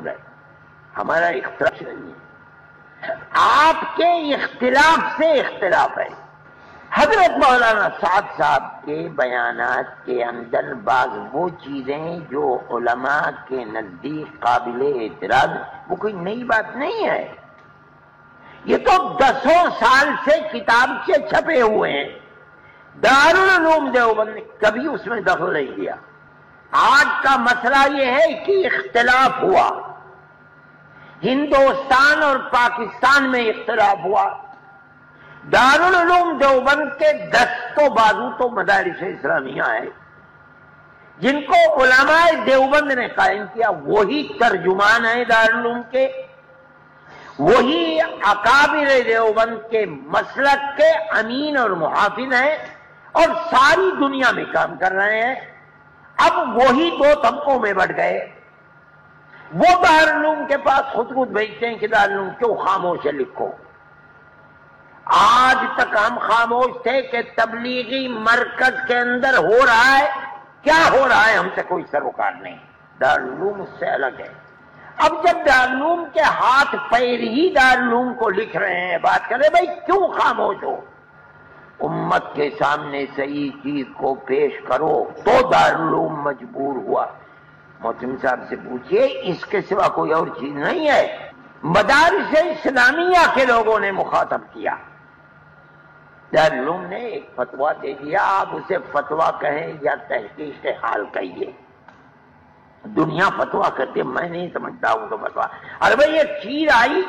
منظور ہے، ہمارا اختلاف نہیں ہے، آپ کے اختلاف سے اختلاف ہے۔ حضرت مولانا سعد صاحب کے بیانات کے اندر بعض وہ چیزیں جو علماء کے نزدیک قابل اعتراض، وہ کوئی نئی بات نہیں ہے، یہ تو 10 سال سے کتاب سے چھپے ہوئے ہیں۔ دارالعلوم دیوبند نے کبھی اس میں دخل نہیں دیا۔ آج کا مسئلہ یہ ہے کہ اختلاف ہوا، ہندوستان اور پاکستان میں اختلاف ہوا۔ دارالعلوم دیوبند کے 10 بازو تو مدارس اسلامیہ ہیں جن کو علماء دیوبند نے قائم کیا، وہی ترجمان ہیں دارالعلوم کے، وہی اکابر دیوبند کے مسلک کے امین اور محافظ ہیں اور ساری دنیا میں کام کر رہے ہیں۔ اب وہی 2 طبقوں میں بٹ گئے، وہ دارالعلوم کے پاس خود بھیجتے ہیں کہ دارالعلوم کیوں خاموش ہے، لکھو۔ آج تک ہم خاموش تھے کہ تبلیغی مرکز کے اندر ہو رہا ہے، کیا ہو رہا ہے ہم سے کوئی سروکار نہیں، دارالعلوم اس سے الگ ہے۔ اب جب دارالعلوم کے ہاتھ پیر ہی دارالعلوم کو لکھ رہے ہیں، بات کریں بھائی کیوں خاموش ہو؟ امت کے سامنے صحیح چیز کو پیش کرو تو دارالعلوم مجبور ہوا۔ محترم صاحب سے پوچھئے، اس کے سوا کوئی اور چیز نہیں ہے۔ مدارس اسلامیہ کے لوگوں نے مخاطب کیا، دارالعلوم نے ایک فتویٰ دے دیا، آپ اسے فتویٰ کہیں یا تحقیق حال کہیے، دنیا فتویٰ کرتے، میں نہیں سمجھتا ہوں تو فتویٰ۔ ارے بھائی ایک چیز آئی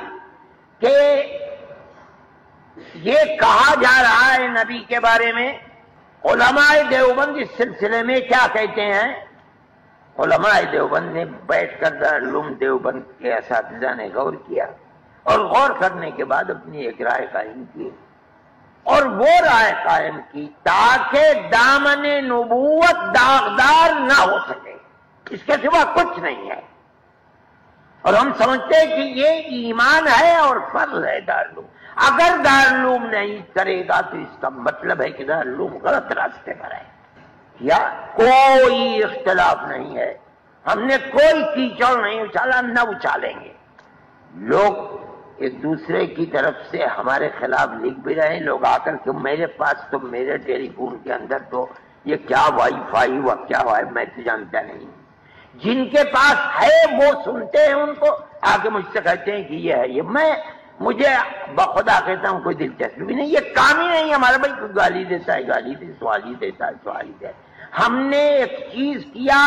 کہ یہ کہا جا رہا ہے نبی کے بارے میں، علماء دیوبند اس سلسلے میں کیا کہتے ہیں؟ علماء دیوبند نے بیٹھ کر دارالعلوم دیوبند کے اساتذہ نے غور کیا اور غور کرنے کے بعد اپنی ایک رائے قائم کی، اور وہ رائے قائم کی تاکہ دامن نبوت داغدار نہ ہو سکے، اس کے سوا کچھ نہیں ہے۔ اور ہم سمجھتے ہیں کہ یہ ایمان ہے اور فرض ہے دارالعلوم۔ اگر دارالعلوم نہیں کرے گا تو اس کا مطلب ہے کہ دارالعلوم غلط راستے پر ہے، یا کوئی اختلاف نہیں ہے، ہم نے کوئی کیچڑ نہیں اچھالا، نہ اچھالیں گے۔ لوگ ایک دوسرے کی طرف سے ہمارے خلاف لکھ بھی رہے ہیں، لوگ آ کر کہ میرے پاس تو میرے ٹیلی فون کے اندر تو یہ کیا وائی فائی ہوا، کیا ہوا ہے میں تو جانتا نہیں۔ جن کے پاس ہے وہ سنتے ہیں، ان کو آ کے مجھ سے کہتے ہیں کہ یہ ہے، یہ مجھے بخدا کہتا ہوں کوئی دلچسپی بھی نہیں، یہ کام ہی نہیں ہمارا۔ بھائی کوئی گالی دیتا ہے گالی دے، سوالی دیتا ہے سوالی دے۔ ہم نے ایک چیز کیا،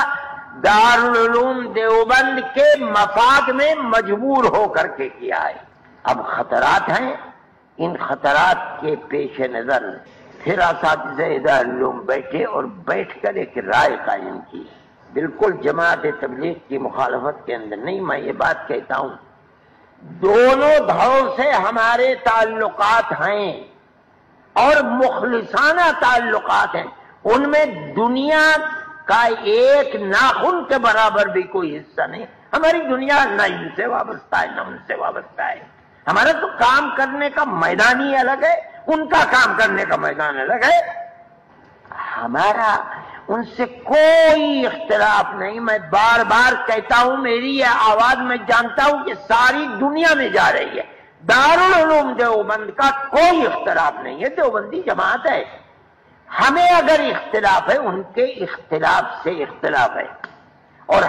دارالعلوم دیوبند کے مفاد میں مجبور ہو کر کے کیا ہے۔ اب خطرات ہیں، ان خطرات کے پیش نظر پھر اساتذہ دارالعلوم بیٹھے اور بیٹھ کر ایک رائے قائم کی، بالکل جماعت تبلیغ کی مخالفت کے اندر نہیں۔ میں یہ بات کہتا ہوں، دونوں دھڑوں سے ہمارے تعلقات ہیں اور مخلصانہ تعلقات ہیں، ان میں دنیا کا ایک ناخن کے برابر بھی کوئی حصہ نہیں۔ ہماری دنیا نہ ان سے وابستہ ہے نہ ان سے وابستہ ہے، ہمارا تو کام کرنے کا میدان ہی الگ ہے، ان کا کام کرنے کا میدان الگ ہے۔ ہمارا ان سے کوئی اختلاف نہیں۔ میں بار بار کہتا ہوں، میری یہ آواز میں جانتا ہوں کہ ساری دنیا میں جا رہی ہے، دارالعلوم دیوبند کا کوئی اختلاف نہیں ہے، دیوبندی جماعت ہے۔ ہمیں اگر اختلاف ہے، ان کے اختلاف سے اختلاف ہے، اور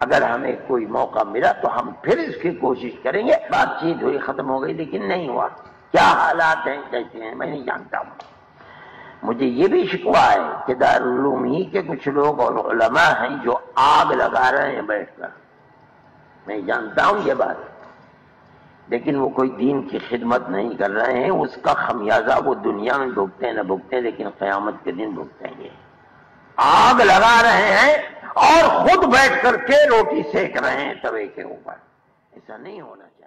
اگر ہمیں کوئی موقع ملا تو ہم پھر اس کی کوشش کریں گے۔ بات چیت ہوئی، ختم ہو گئی، لیکن نہیں ہوا۔ کیا حالات ہیں کیسے ہیں میں نہیں جانتا ہوں۔ مجھے یہ بھی شکوہ ہے کہ دارالعلوم ہی کے کچھ لوگ اور علماء ہیں جو آگ لگا رہے ہیں بیٹھ کر، میں جانتا ہوں یہ بات، لیکن وہ کوئی دین کی خدمت نہیں کر رہے ہیں، اس کا خمیازہ وہ دنیا میں بھگتے نہ بھگتے لیکن قیامت کے دن بھگتیں گے۔ آگ لگا رہے ہیں اور خود بیٹھ کر کے روٹی سیک رہے ہیں توے کے اوپر، ایسا نہیں ہونا چاہیے۔